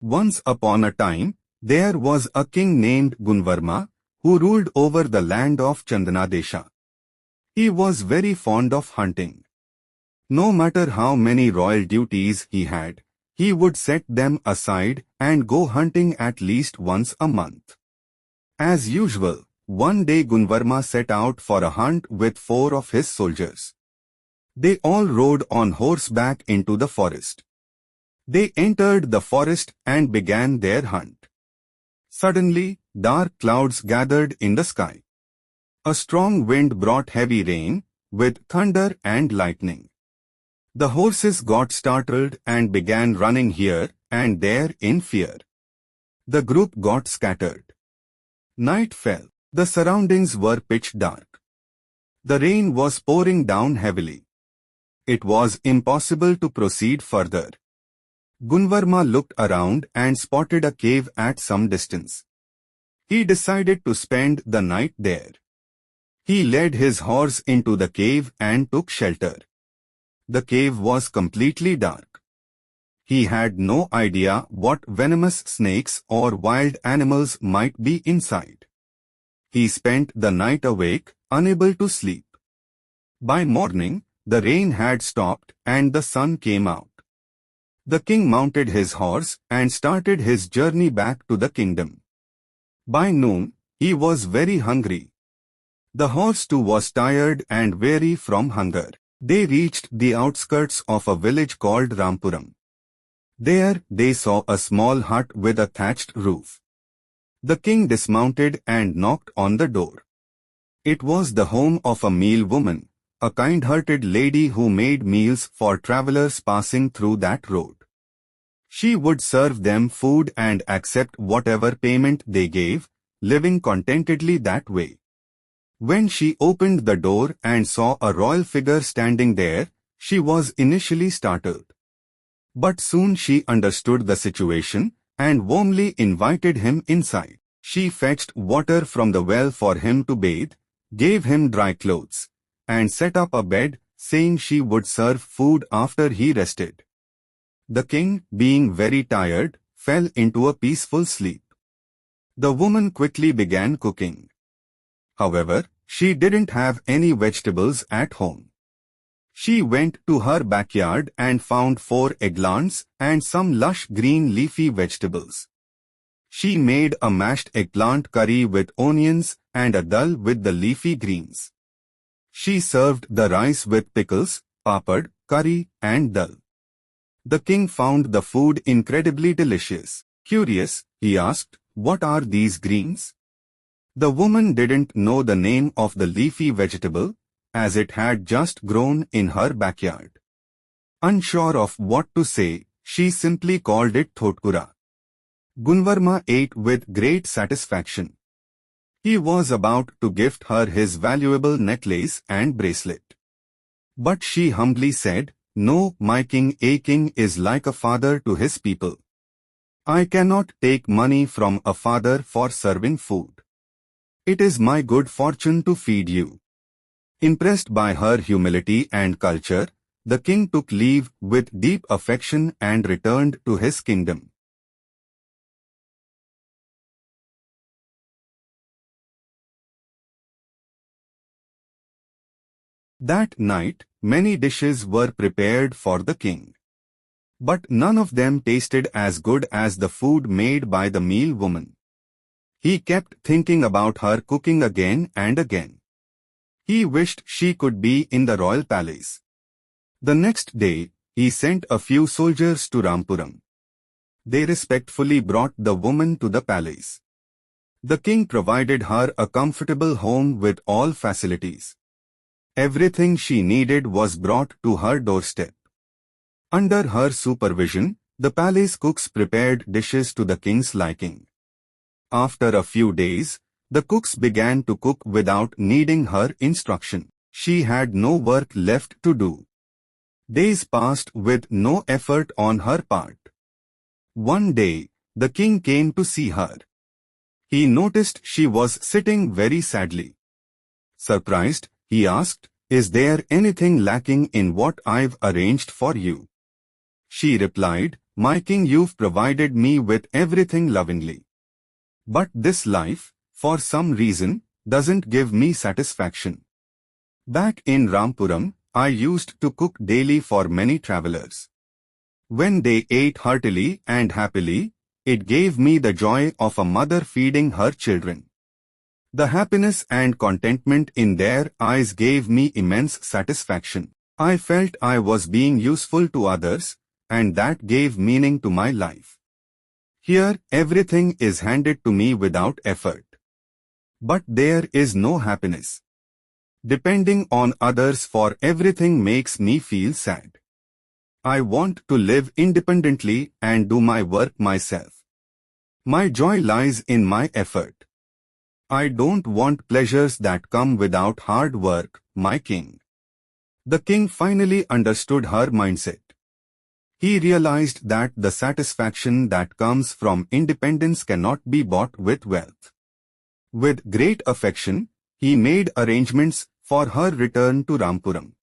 Once upon a time, there was a king named Gunvarma, who ruled over the land of Chandanadesha. He was very fond of hunting. No matter how many royal duties he had, he would set them aside and go hunting at least once a month. As usual, one day Gunvarma set out for a hunt with 4 of his soldiers. They all rode on horseback into the forest. They entered the forest and began their hunt. Suddenly, dark clouds gathered in the sky. A strong wind brought heavy rain, with thunder and lightning. The horses got startled and began running here and there in fear. The group got scattered. Night fell. The surroundings were pitch dark. The rain was pouring down heavily. It was impossible to proceed further. Gunvarma looked around and spotted a cave at some distance. He decided to spend the night there. He led his horse into the cave and took shelter. The cave was completely dark. He had no idea what venomous snakes or wild animals might be inside. He spent the night awake, unable to sleep. By morning, the rain had stopped and the sun came out. The king mounted his horse and started his journey back to the kingdom. By noon, he was very hungry. The horse too was tired and weary from hunger. They reached the outskirts of a village called Rampuram. There, they saw a small hut with a thatched roof. The king dismounted and knocked on the door. It was the home of a meal woman, a kind-hearted lady who made meals for travelers passing through that road. She would serve them food and accept whatever payment they gave, living contentedly that way. When she opened the door and saw a royal figure standing there, she was initially startled. But soon she understood the situation and warmly invited him inside. She fetched water from the well for him to bathe, gave him dry clothes, and set up a bed, saying she would serve food after he rested. The king, being very tired, fell into a peaceful sleep. The woman quickly began cooking. However, she didn't have any vegetables at home. She went to her backyard and found 4 eggplants and some lush green leafy vegetables. She made a mashed eggplant curry with onions and a dal with the leafy greens. She served the rice with pickles, papad, curry, and dal. The king found the food incredibly delicious. Curious, he asked, "What are these greens?" The woman didn't know the name of the leafy vegetable, as it had just grown in her backyard. Unsure of what to say, she simply called it thotkura. Gunvarma ate with great satisfaction. He was about to gift her his valuable necklace and bracelet. But she humbly said, "No, my king, a king is like a father to his people. I cannot take money from a father for serving food. It is my good fortune to feed you." Impressed by her humility and culture, the king took leave with deep affection and returned to his kingdom. That night, many dishes were prepared for the king. But none of them tasted as good as the food made by the meal woman. He kept thinking about her cooking again and again. He wished she could be in the royal palace. The next day, he sent a few soldiers to Rampuram. They respectfully brought the woman to the palace. The king provided her a comfortable home with all facilities. Everything she needed was brought to her doorstep. Under her supervision, the palace cooks prepared dishes to the king's liking. After a few days, the cooks began to cook without needing her instruction. She had no work left to do. Days passed with no effort on her part. One day, the king came to see her. He noticed she was sitting very sadly. Surprised, he asked, "Is there anything lacking in what I've arranged for you?" She replied, "My king, you've provided me with everything lovingly. But this life, for some reason, doesn't give me satisfaction." Back in Rampuram, I used to cook daily for many travelers. When they ate heartily and happily, it gave me the joy of a mother feeding her children. The happiness and contentment in their eyes gave me immense satisfaction. I felt I was being useful to others, and that gave meaning to my life. Here, everything is handed to me without effort. But there is no happiness. Depending on others for everything makes me feel sad. I want to live independently and do my work myself. My joy lies in my effort. I don't want pleasures that come without hard work, my king. The king finally understood her mindset. He realized that the satisfaction that comes from independence cannot be bought with wealth. With great affection, he made arrangements for her return to Rampuram.